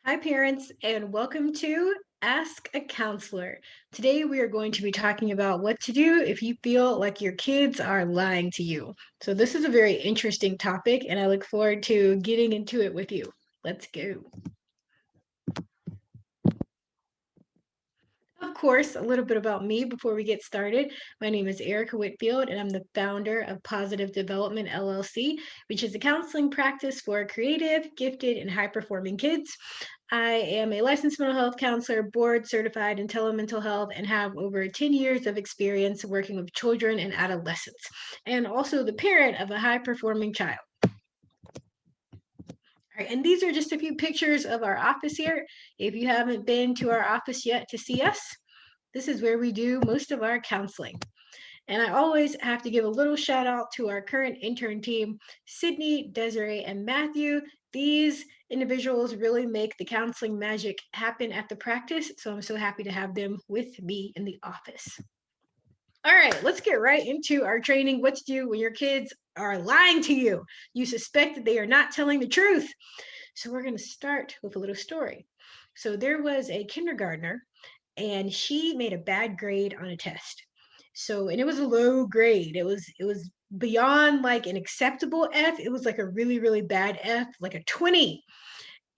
Hi, parents, and welcome to Ask a Counselor. Today, we are going to be talking about what to do if you feel like your kids are lying to you. So, this is a very interesting topic, and I look forward to getting into it with you. Let's go. Of course, a little bit about me before we get started. My name is Erica Whitfield, and I'm the founder of Positive Development LLC, which is a counseling practice for creative, gifted, and high performing kids. I am a licensed mental health counselor, board certified in telemental health, and have over 10 years of experience working with children and adolescents, and also the parent of a high performing child. All right, and these are just a few pictures of our office here. If you haven't been to our office yet to see us, this is where we do most of our counseling. And I always have to give a little shout out to our current intern team, Sydney, Desiree, and Matthew. These individuals really make the counseling magic happen at the practice. So I'm so happy to have them with me in the office. All right, let's get right into our training. What to do when your kids are lying to you. You suspect that they are not telling the truth. So we're going to start with a little story. So there was a kindergartner and she made a bad grade on a test. So, and it was a low grade. It was beyond like an acceptable F. It was like a really, really bad F, like a 20.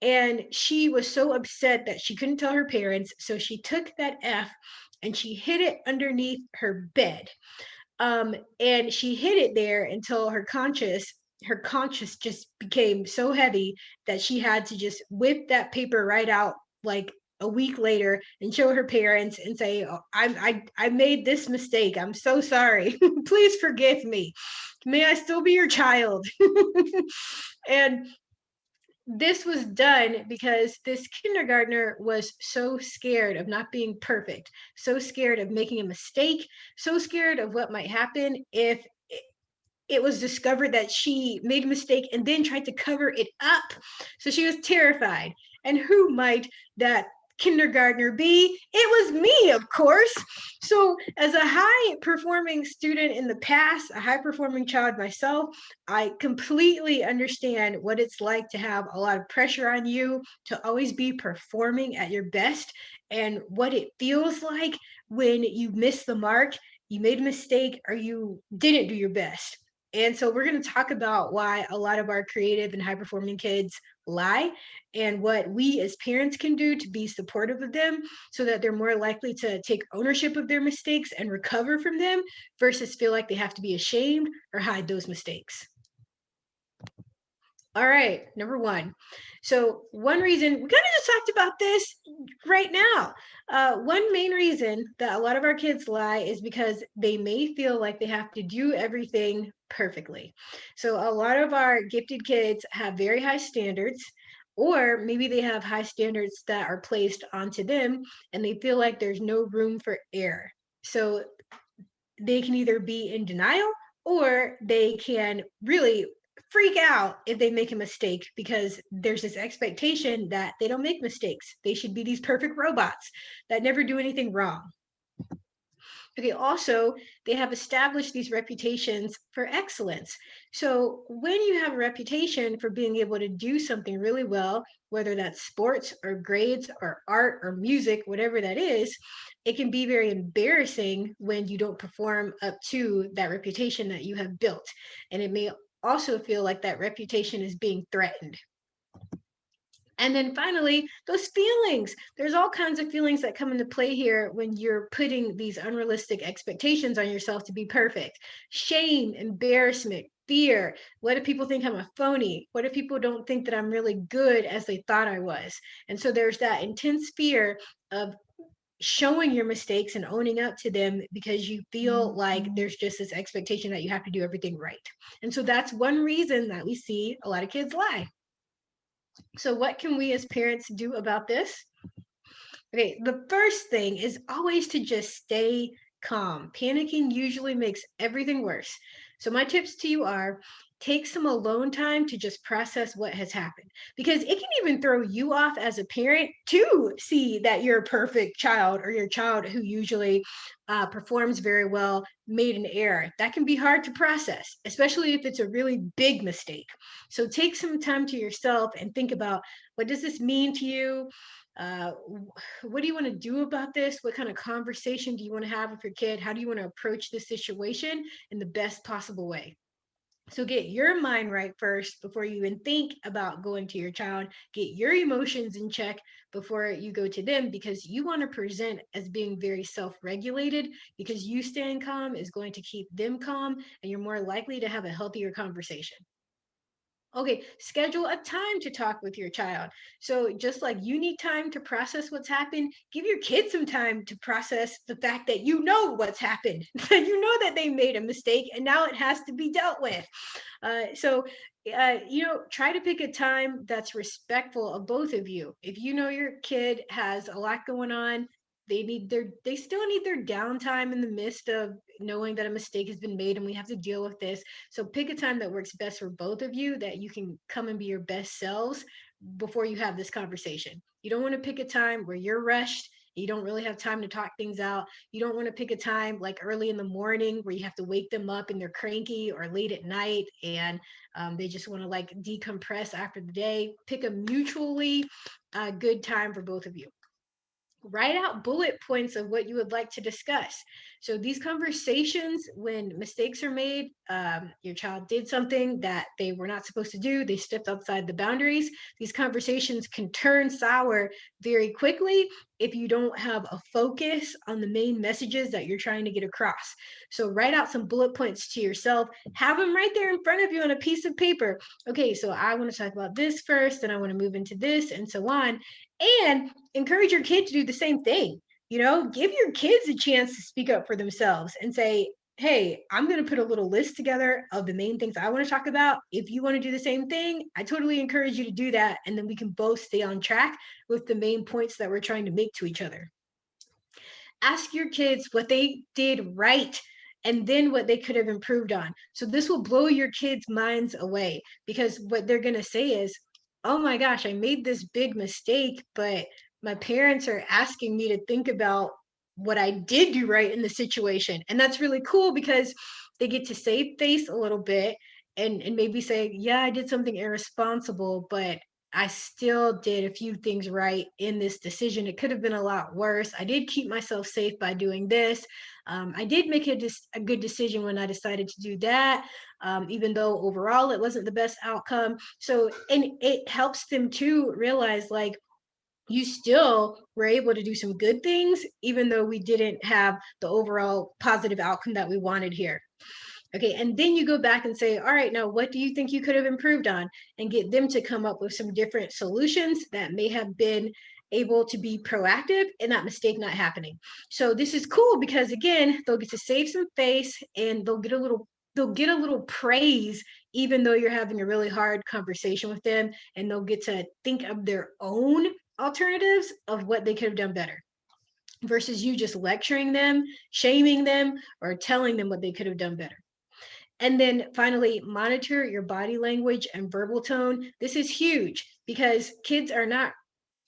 And she was so upset that she couldn't tell her parents. So she took that F and she hid it underneath her bed. And she hid it there until her conscience just became so heavy that she had to just whip that paper right out like a week later and show her parents and say, oh, I made this mistake. I'm so sorry. Please forgive me. May I still be your child? And this was done because this kindergartner was so scared of not being perfect, so scared of making a mistake, so scared of what might happen if it was discovered that she made a mistake and then tried to cover it up. So she was terrified. And who might that kindergartner be? It was me, of course. So, as a high performing student in the past, a high performing child myself, I completely understand what it's like to have a lot of pressure on you, to always be performing at your best, and what it feels like when you miss the mark, you made a mistake, or you didn't do your best. And so we're going to talk about why a lot of our creative and high performing kids lie and what we as parents can do to be supportive of them so that they're more likely to take ownership of their mistakes and recover from them versus feel like they have to be ashamed or hide those mistakes. All right, number one. So, one reason we kind of just talked about this right now. One main reason that a lot of our kids lie is because they may feel like they have to do everything perfectly. So, a lot of our gifted kids have very high standards, or maybe they have high standards that are placed onto them and they feel like there's no room for error. So, they can either be in denial or they can really freak out if they make a mistake because there's this expectation that they don't make mistakes. They should be these perfect robots that never do anything wrong. Okay, also, they have established these reputations for excellence. So, when you have a reputation for being able to do something really well, whether that's sports or grades or art or music, whatever that is, it can be very embarrassing when you don't perform up to that reputation that you have built. And it may also feel like that reputation is being threatened. And then finally, those feelings. There's all kinds of feelings that come into play here when you're putting these unrealistic expectations on yourself to be perfect. Shame, embarrassment, fear. What if people think I'm a phony? What if people don't think that I'm really good as they thought I was? And so there's that intense fear of showing your mistakes and owning up to them because you feel like there's just this expectation that you have to do everything right. And so that's one reason that we see a lot of kids lie. So, what can we as parents do about this? Okay, the first thing is always to just stay calm. Panicking usually makes everything worse. So my tips to you are take some alone time to just process what has happened, because it can even throw you off as a parent to see that your perfect child or your child who usually performs very well made an error. That can be hard to process, especially if it's a really big mistake. So take some time to yourself and think about, what does this mean to you? Uh, what do you want to do about this? What kind of conversation do you want to have with your kid? How do you want to approach this situation in the best possible way? So get your mind right first before you even think about going to your child. Get your emotions in check before you go to them, because you want to present as being very self-regulated, because you staying calm is going to keep them calm, and you're more likely to have a healthier conversation. Okay, schedule a time to talk with your child. So, just like you need time to process what's happened, give your kids some time to process the fact that you know what's happened, that you know that they made a mistake and now it has to be dealt with. Try to pick a time that's respectful of both of you. If you know your kid has a lot going on, they still need their downtime in the midst of knowing that a mistake has been made and we have to deal with this. So pick a time that works best for both of you, that you can come and be your best selves before you have this conversation. You don't want to pick a time where you're rushed. You don't really have time to talk things out. You don't want to pick a time like early in the morning where you have to wake them up and they're cranky, or late at night and they just want to like decompress after the day. Pick a mutually good time for both of you. Write out bullet points of what you would like to discuss. So these conversations, when mistakes are made, your child did something that they were not supposed to do, they stepped outside the boundaries, these conversations can turn sour very quickly if you don't have a focus on the main messages that you're trying to get across. So write out some bullet points to yourself, have them right there in front of you on a piece of paper. Okay, so I want to talk about this first, and I want to move into this, and so on. And encourage your kid to do the same thing. Give your kids a chance to speak up for themselves and say, hey, I'm going to put a little list together of the main things I want to talk about. If you want to do the same thing, I totally encourage you to do that. And then we can both stay on track with the main points that we're trying to make to each other. Ask your kids what they did right and then what they could have improved on. So this will blow your kids' minds away, because what they're going to say is, oh my gosh, I made this big mistake, but my parents are asking me to think about what I did do right in the situation. And that's really cool, because they get to save face a little bit and maybe say, yeah, I did something irresponsible, but I still did a few things right in this decision. It could have been a lot worse. I did keep myself safe by doing this. I did make a good decision when I decided to do that, even though overall it wasn't the best outcome. So, and it helps them to realize, like, you still were able to do some good things, even though we didn't have the overall positive outcome that we wanted here. Okay, and then you go back and say, all right, now what do you think you could have improved on? And get them to come up with some different solutions that may have been able to be proactive and that mistake not happening. So this is cool, because again, they'll get to save some face and they'll get a little praise, even though you're having a really hard conversation with them, and they'll get to think of their own alternatives of what they could have done better, versus you just lecturing them, shaming them, or telling them what they could have done better. And then finally, monitor your body language and verbal tone. This is huge, because kids are not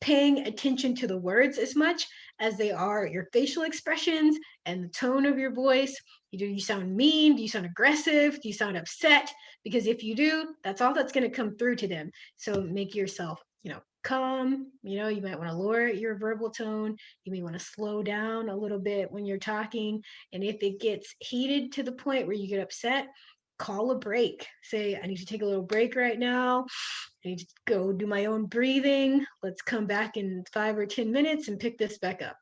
paying attention to the words as much as they are your facial expressions and the tone of your voice. Do you sound mean? Do you sound aggressive? Do you sound upset? Because if you do, that's all that's going to come through to them. So make yourself, calm. You might want to lower your verbal tone. You may want to slow down a little bit when you're talking. And if it gets heated to the point where you get upset, call a break. Say, I need to take a little break right now. I need to go do my own breathing. Let's come back in 5 or 10 minutes and pick this back up.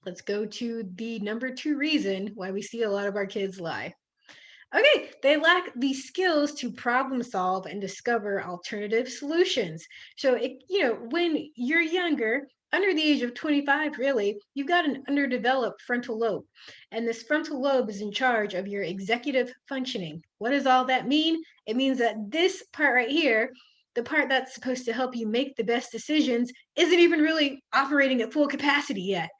Let's go to the number 2 reason why we see a lot of our kids lie. Okay, they lack the skills to problem solve and discover alternative solutions. So, when you're younger, under the age of 25, really, you've got an underdeveloped frontal lobe. And this frontal lobe is in charge of your executive functioning. What does all that mean? It means that this part right here, the part that's supposed to help you make the best decisions, isn't even really operating at full capacity yet.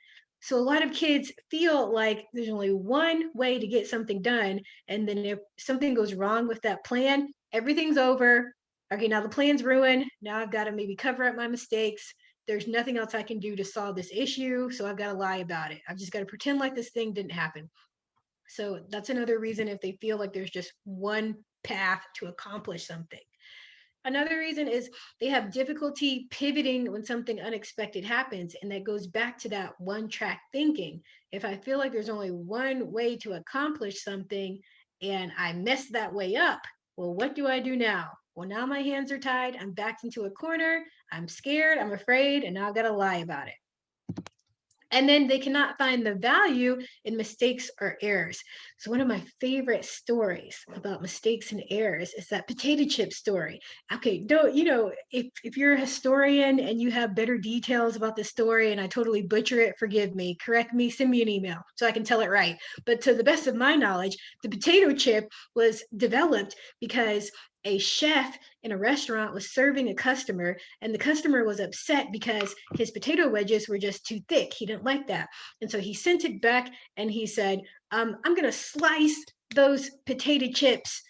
So a lot of kids feel like there's only one way to get something done. And then if something goes wrong with that plan, everything's over. Okay, now the plan's ruined. Now I've got to maybe cover up my mistakes. There's nothing else I can do to solve this issue. So I've got to lie about it. I've just got to pretend like this thing didn't happen. So that's another reason if they feel like there's just one path to accomplish something. Another reason is they have difficulty pivoting when something unexpected happens. And that goes back to that one track thinking. If I feel like there's only one way to accomplish something and I mess that way up, well, what do I do now? Well, now my hands are tied. I'm backed into a corner. I'm scared. I'm afraid. And now I've got to lie about it. And then they cannot find the value in mistakes or errors. So one of my favorite stories about mistakes and errors is that potato chip story. Okay, don't, if you're a historian and you have better details about the story and I totally butcher it, forgive me, correct me, send me an email so I can tell it right. But to the best of my knowledge, the potato chip was developed because a chef in a restaurant was serving a customer, and the customer was upset because his potato wedges were just too thick. He didn't like that. And so he sent it back and he said, I'm going to slice those potato chips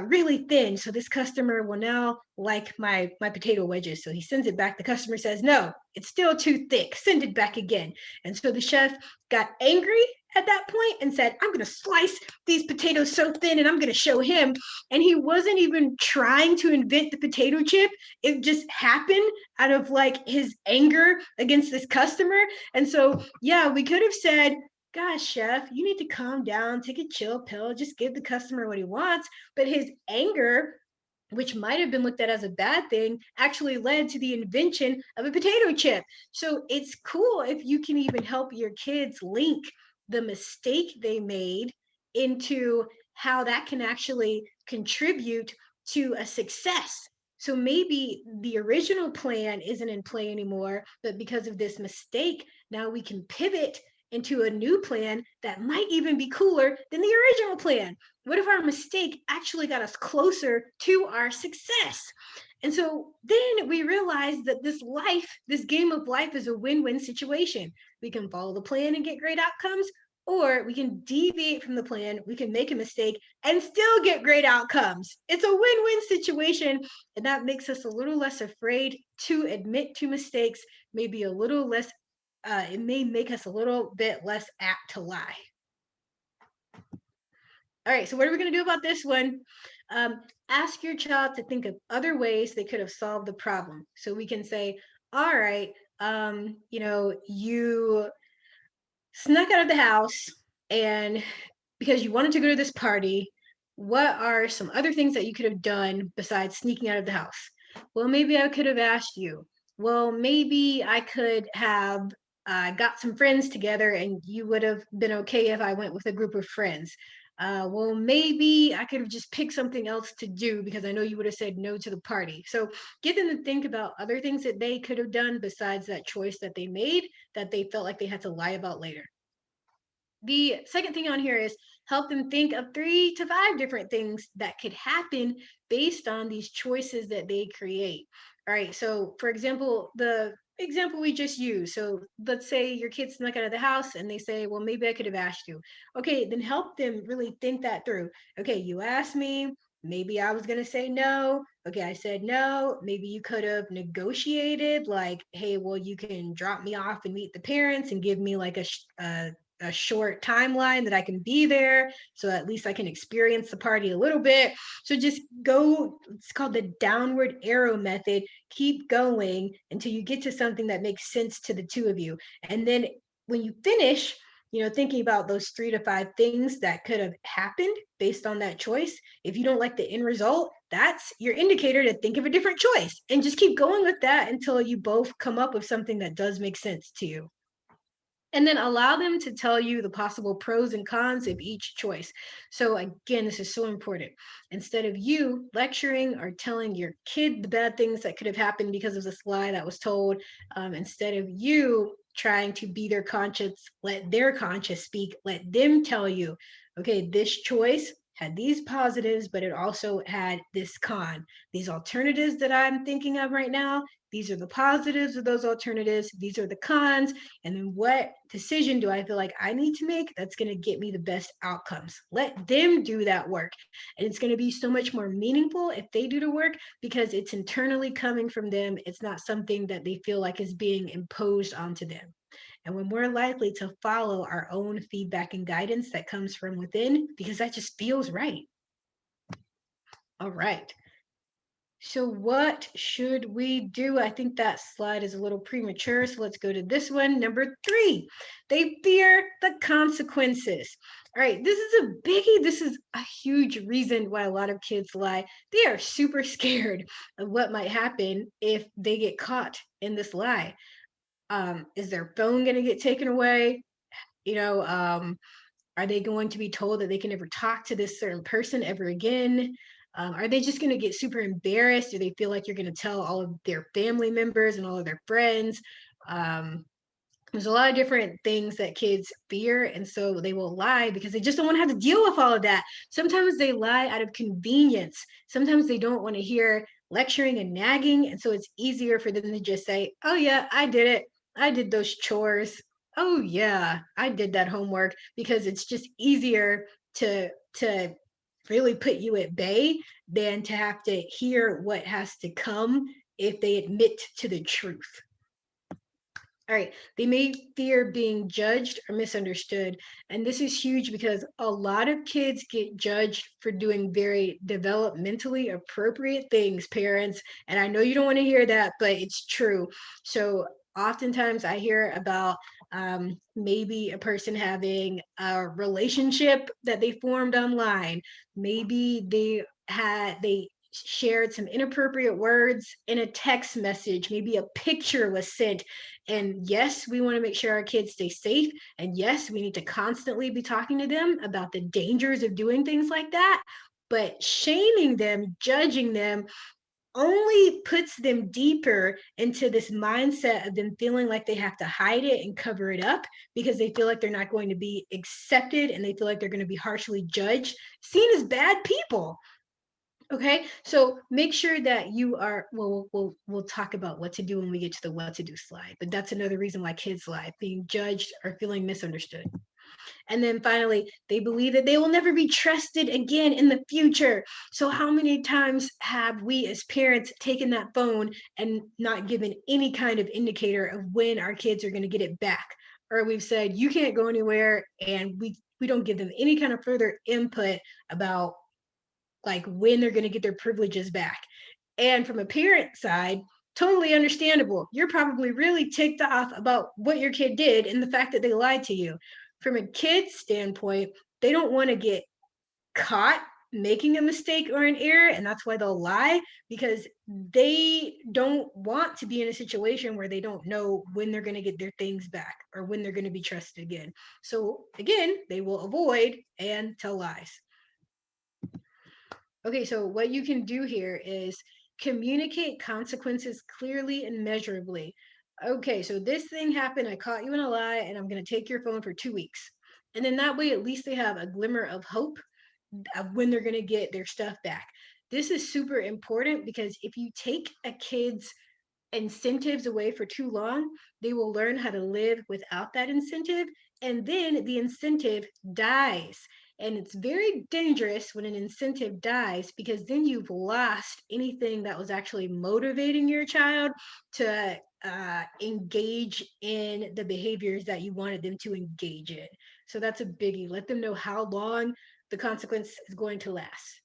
really thin. So this customer will now like my potato wedges. So he sends it back. The customer says, no, it's still too thick. Send it back again. And so the chef got angry at that point and said, I'm going to slice these potatoes so thin and I'm going to show him. And he wasn't even trying to invent the potato chip. It just happened out of like his anger against this customer. And so, yeah, we could have said, gosh, chef, you need to calm down, take a chill pill, just give the customer what he wants. But his anger, which might have been looked at as a bad thing, actually led to the invention of a potato chip. So it's cool if you can even help your kids link the mistake they made into how that can actually contribute to a success. So maybe the original plan isn't in play anymore, but because of this mistake, now we can pivot into a new plan that might even be cooler than the original plan. What if our mistake actually got us closer to our success? And so then we realize that this game of life is a win-win situation. We can follow the plan and get great outcomes, or we can deviate from the plan, we can make a mistake and still get great outcomes. It's a win-win situation, and that makes us a little less afraid to admit to mistakes, maybe a little less it may make us a little bit less apt to lie. All right, so what are we going to do about this one? Ask your child to think of other ways they could have solved the problem. So we can say, all right, you snuck out of the house and because you wanted to go to this party, what are some other things that you could have done besides sneaking out of the house? Well, maybe I could have asked you. Well, maybe I could have got some friends together and you would have been okay if I went with a group of friends. Well, maybe I could have just picked something else to do because I know you would have said no to the party. So get them to think about other things that they could have done besides that choice that they made that they felt like they had to lie about later. The second thing on here is help them think of 3 to 5 different things that could happen based on these choices that they create. All right. So, for example, the example we just used. So, let's say your kid snuck out of the house and they say, well, maybe I could have asked you. Okay. Then help them really think that through. Okay. You asked me. Maybe I was going to say no. Okay. I said no. Maybe you could have negotiated, like, hey, well, you can drop me off and meet the parents and give me like a short timeline that I can be there so at least I can experience the party a little bit. So just go, it's called the downward arrow method. Keep going until you get to something that makes sense to the two of you. And then when you finish, thinking about those 3 to 5 things that could have happened based on that choice. If you don't like the end result, that's your indicator to think of a different choice and just keep going with that until you both come up with something that does make sense to you. And then allow them to tell you the possible pros and cons of each choice. So again, this is so important. Instead of you lecturing or telling your kid the bad things that could have happened because of this lie that was told, instead of you trying to be their conscience, let their conscience speak, let them tell you, okay, this choice had these positives, but it also had this con. These alternatives that I'm thinking of right now, these are the positives of those alternatives, these are the cons, and then what decision do I feel like I need to make that's going to get me the best outcomes? Let them do that work. And it's going to be so much more meaningful if they do the work because it's internally coming from them. It's not something that they feel like is being imposed onto them. And we're more likely to follow our own feedback and guidance that comes from within because that just feels right. All right. So what should we do? I think that slide is a little premature, so let's go to this one. Number 3, they fear the consequences. All right, this is a biggie. This is a huge reason why a lot of kids lie. They are super scared of what might happen if they get caught in this lie. Is their phone going to get taken away? You know, are they going to be told that they can never talk to this certain person ever again? Are they just going to get super embarrassed? Do they feel like you're going to tell all of their family members and all of their friends? There's a lot of different things that kids fear, and so they will lie because they just don't want to have to deal with all of that. Sometimes they lie out of convenience. Sometimes they don't want to hear lecturing and nagging, and so it's easier for them to just say, "Oh yeah, I did it. I did those chores. Oh yeah, I did that homework," because it's just easier to really put you at bay than to have to hear what has to come if they admit to the truth. All right, they may fear being judged or misunderstood. And this is huge because a lot of kids get judged for doing very developmentally appropriate things, parents. And I know you don't want to hear that, but it's true. So oftentimes I hear about maybe a person having a relationship that they formed online. Maybe they shared some inappropriate words in a text message. Maybe a picture was sent, and yes, we want to make sure our kids stay safe. And yes, we need to constantly be talking to them about the dangers of doing things like that. But shaming them, judging them, only puts them deeper into this mindset of them feeling like they have to hide it and cover it up because they feel like they're not going to be accepted and they feel like they're going to be harshly judged, seen as bad people. Okay, so make sure that you are. Well, we'll talk about what to do when we get to the what to do slide. But that's another reason why kids lie: being judged or feeling misunderstood. And then finally, they believe that they will never be trusted again in the future. So how many times have we as parents taken that phone and not given any kind of indicator of when our kids are going to get it back? Or we've said you can't go anywhere, and we don't give them any kind of further input about like when they're going to get their privileges back. And from a parent side, totally understandable. You're probably really ticked off about what your kid did and the fact that they lied to you. From a kid's standpoint, they don't want to get caught making a mistake or an error, and that's why they'll lie because they don't want to be in a situation where they don't know when they're going to get their things back or when they're going to be trusted again. So again, they will avoid and tell lies. Okay, so what you can do here is communicate consequences clearly and measurably. Okay, so this thing happened, I caught you in a lie, and I'm going to take your phone for 2 weeks. And then that way, at least they have a glimmer of hope of when they're going to get their stuff back. This is super important because if you take a kid's incentives away for too long, they will learn how to live without that incentive. And then the incentive dies. And it's very dangerous when an incentive dies because then you've lost anything that was actually motivating your child to engage in the behaviors that you wanted them to engage in. So that's a biggie. Let them know how long the consequence is going to last.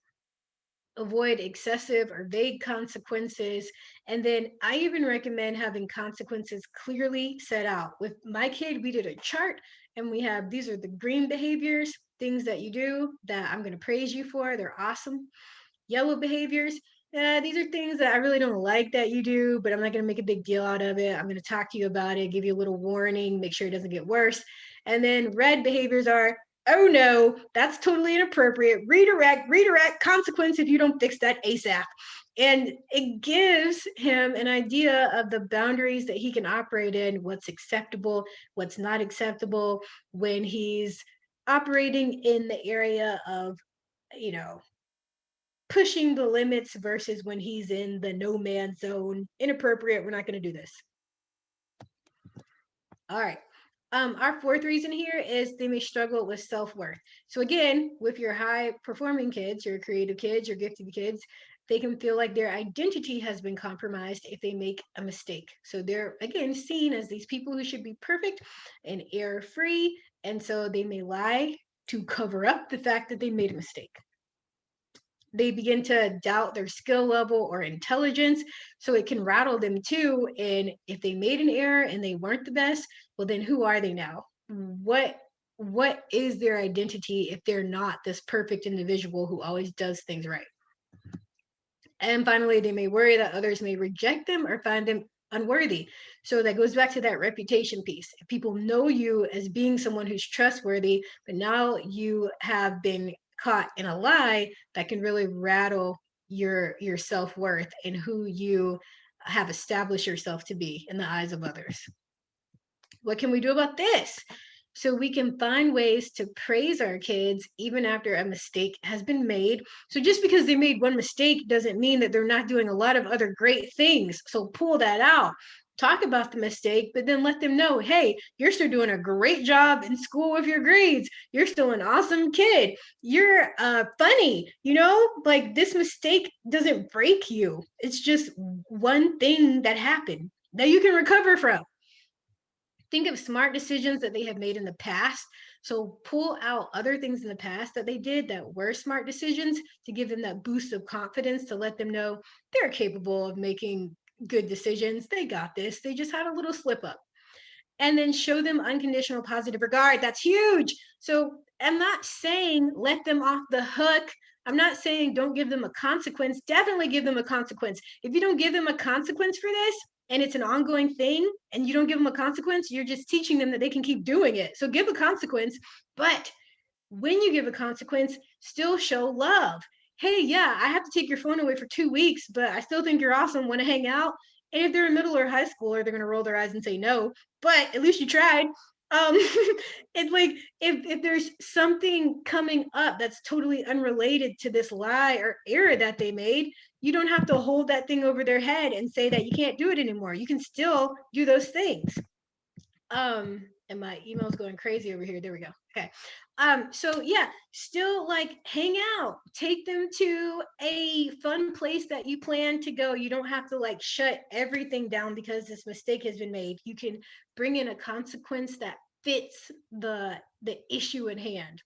Avoid excessive or vague consequences. And then I even recommend having consequences clearly set out. With my kid, we did a chart and we have these are the green behaviors, things that you do that I'm going to praise you for. They're awesome. Yellow behaviors, these are things that I really don't like that you do, but I'm not going to make a big deal out of it. I'm going to talk to you about it, give you a little warning, make sure it doesn't get worse. And then red behaviors are, oh no, that's totally inappropriate. Redirect, consequence if you don't fix that ASAP. And it gives him an idea of the boundaries that he can operate in, what's acceptable, what's not acceptable when he's operating in the area of you know, pushing the limits versus when he's in the no man's zone, inappropriate, we're not going to do this. All right. Our fourth reason here is they may struggle with self-worth. So again, with your high performing kids, your creative kids, your gifted kids, they can feel like their identity has been compromised if they make a mistake. So they're again seen as these people who should be perfect and error-free, and so they may lie to cover up the fact that they made a mistake. They begin to doubt their skill level or intelligence, so it can rattle them too. And if they made an error and they weren't the best, well then who are they now? What is their identity if they're not this perfect individual who always does things right? And finally, they may worry that others may reject them or find them unworthy. So that goes back to that reputation piece. If people know you as being someone who's trustworthy, but now you have been caught in a lie, that can really rattle your self-worth and who you have established yourself to be in the eyes of others. What can we do about this? So we can find ways to praise our kids even after a mistake has been made. So just because they made one mistake doesn't mean that they're not doing a lot of other great things. So pull that out. Talk about the mistake, but then let them know, hey, you're still doing a great job in school with your grades. You're still an awesome kid. You're funny, like this mistake doesn't break you. It's just one thing that happened that you can recover from. Think of smart decisions that they have made in the past. So pull out other things in the past that they did that were smart decisions to give them that boost of confidence, to let them know they're capable of making good decisions. They got this. They just had a little slip up. And then show them unconditional positive regard. That's huge. So I'm not saying let them off the hook. I'm not saying don't give them a consequence. Definitely give them a consequence. If you don't give them a consequence for this, and it's an ongoing thing, and you don't give them a consequence, you're just teaching them that they can keep doing it. So give a consequence, but when you give a consequence, still show love. Hey, yeah, I have to take your phone away for 2 weeks, but I still think you're awesome. Want to hang out? And if they're in middle or high school, they're going to roll their eyes and say no, but at least you tried. It's like if there's something coming up that's totally unrelated to this lie or error that they made, you don't have to hold that thing over their head and say that you can't do it anymore. You can still do those things. And my email's going crazy over here. There we go. Okay. So yeah, still like hang out, take them to a fun place that you plan to go. You don't have to like shut everything down because this mistake has been made. You can bring in a consequence that fits the issue at hand.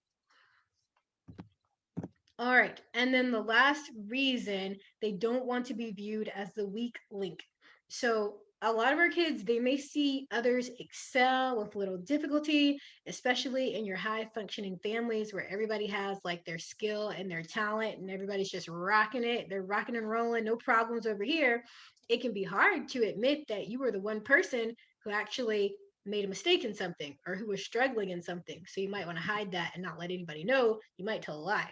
All right. And then the last reason, they don't want to be viewed as the weak link. So a lot of our kids, they may see others excel with little difficulty, especially in your high functioning families where everybody has like their skill and their talent and everybody's just rocking it. They're rocking and rolling, no problems over here. It can be hard to admit that you were the one person who actually made a mistake in something or who was struggling in something. So you might want to hide that and not let anybody know. You might tell a lie.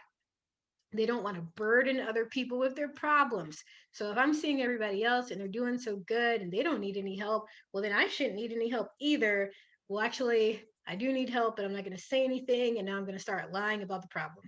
They don't want to burden other people with their problems. So if I'm seeing everybody else and they're doing so good and they don't need any help, well, then I shouldn't need any help either. Well, actually, I do need help, but I'm not going to say anything. And now I'm going to start lying about the problem.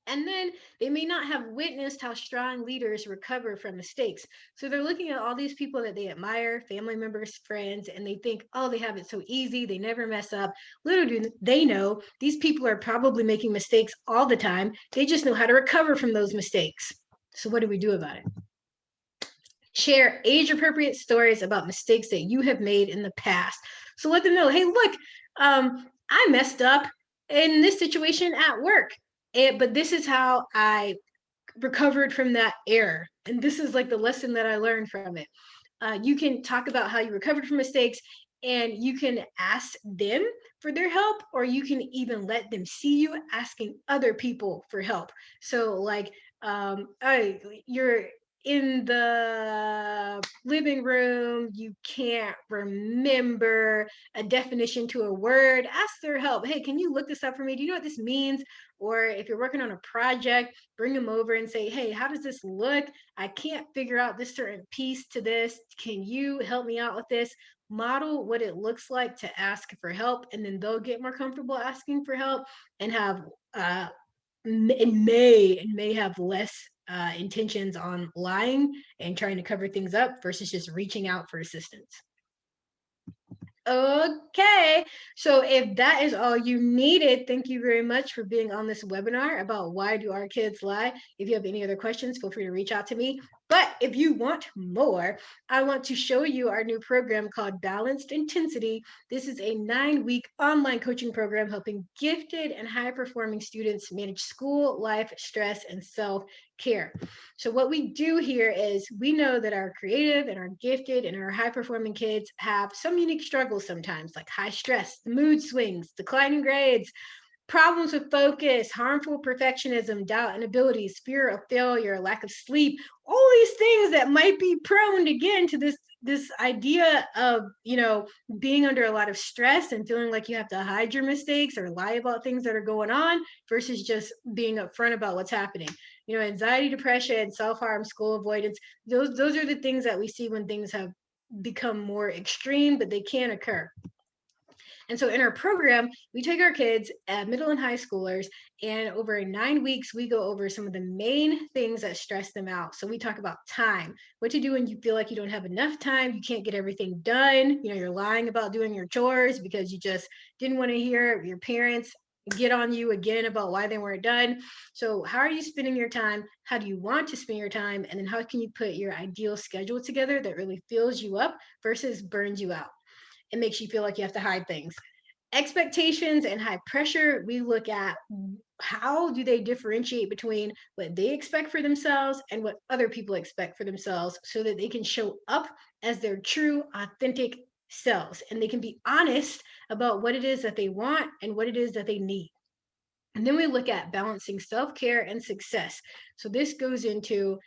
And then they may not have witnessed how strong leaders recover from mistakes. So they're looking at all these people that they admire, family members, friends, and they think, oh, they have it so easy. They never mess up. Little do they know these people are probably making mistakes all the time. They just know how to recover from those mistakes. So what do we do about it? Share age appropriate stories about mistakes that you have made in the past. So let them know, hey, look, I messed up in this situation at work. But this is how I recovered from that error. And this is like the lesson that I learned from it. You can talk about how you recovered from mistakes and you can ask them for their help, or you can even let them see you asking other people for help. So like, you're in the living room, you can't remember a definition to a word, ask their help. Hey, can you look this up for me? Do you know what this means? Or if you're working on a project, bring them over and say, hey, how does this look? I can't figure out this certain piece to this. Can you help me out with this? Model what it looks like to ask for help, and then they'll get more comfortable asking for help and have may have less intentions on lying and trying to cover things up versus just reaching out for assistance. Okay, so if that is all you needed, thank you very much for being on this webinar about why do our kids lie. If you have any other questions, feel free to reach out to me. But if you want more, I want to show you our new program called Balanced Intensity. This is a 9-week online coaching program helping gifted and high-performing students manage school, life, stress, and self-care. So what we do here is we know that our creative and our gifted and our high-performing kids have some unique struggles sometimes, like high stress, mood swings, declining grades, problems with focus, harmful perfectionism, doubt and abilities, fear of failure, lack of sleep, all these things that might be prone again to this idea of, being under a lot of stress and feeling like you have to hide your mistakes or lie about things that are going on versus just being upfront about what's happening. Anxiety, depression, self-harm, school avoidance, those are the things that we see when things have become more extreme, but they can occur. And so in our program, we take our kids, middle and high schoolers, and over 9 weeks, we go over some of the main things that stress them out. So we talk about time, what to do when you feel like you don't have enough time, you can't get everything done, you're lying about doing your chores because you just didn't want to hear your parents get on you again about why they weren't done. So how are you spending your time? How do you want to spend your time? And then how can you put your ideal schedule together that really fills you up versus burns you out? It makes you feel like you have to hide things. Expectations and high pressure, we look at how do they differentiate between what they expect for themselves and what other people expect for themselves so that they can show up as their true, authentic selves. And they can be honest about what it is that they want and what it is that they need. And then we look at balancing self-care and success. So this goes into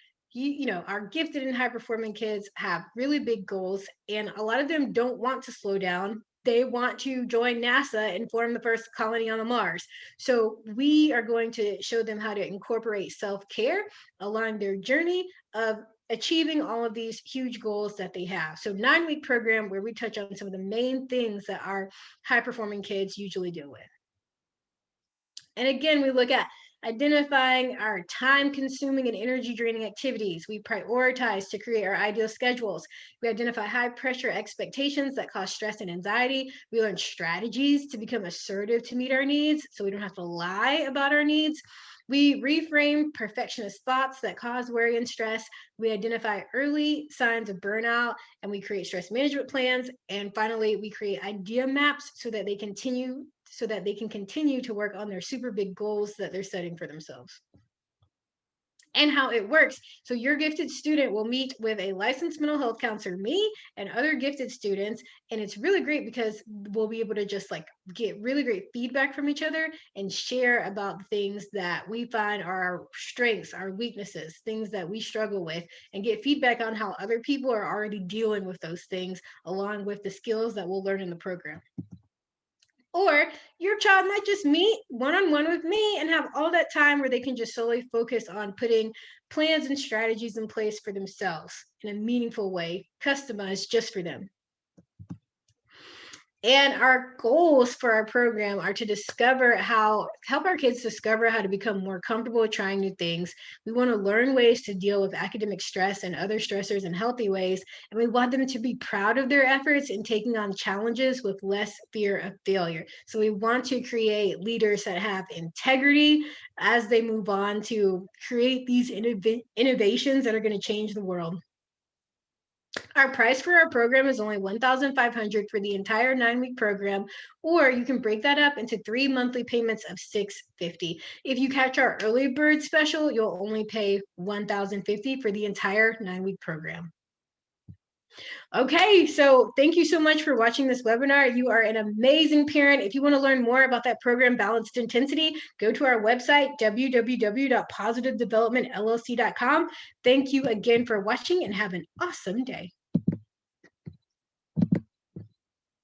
our gifted and high performing kids have really big goals, and a lot of them don't want to slow down. They want to join NASA and form the first colony on the Mars. So we are going to show them how to incorporate self-care along their journey of achieving all of these huge goals that they have. So 9-week program where we touch on some of the main things that our high performing kids usually deal with. And again, we look at identifying our time consuming and energy draining activities. We prioritize to create our ideal schedules. We identify high pressure expectations that cause stress and anxiety. We learn strategies to become assertive to meet our needs so we don't have to lie about our needs. We reframe perfectionist thoughts that cause worry and stress. We identify early signs of burnout and we create stress management plans. And finally, we create idea maps so that they can continue to work on their super big goals that they're setting for themselves. And how it works. So your gifted student will meet with a licensed mental health counselor, me, and other gifted students. And it's really great because we'll be able to just get really great feedback from each other and share about the things that we find are our strengths, our weaknesses, things that we struggle with, and get feedback on how other people are already dealing with those things, along with the skills that we'll learn in the program. Or your child might just meet one-on-one with me and have all that time where they can just solely focus on putting plans and strategies in place for themselves in a meaningful way, customized just for them. And our goals for our program are to help our kids discover how to become more comfortable trying new things. We want to learn ways to deal with academic stress and other stressors in healthy ways. And we want them to be proud of their efforts in taking on challenges with less fear of failure. So we want to create leaders that have integrity as they move on to create these innovations that are going to change the world. Our price for our program is only $1,500 for the entire 9-week program, or you can break that up into 3 monthly payments of $650. If you catch our early bird special, you'll only pay $1,050 for the entire 9-week program. Okay, so thank you so much for watching this webinar. You are an amazing parent. If you want to learn more about that program, Balanced Intensity, go to our website, www.positivedevelopmentllc.com. Thank you again for watching and have an awesome day.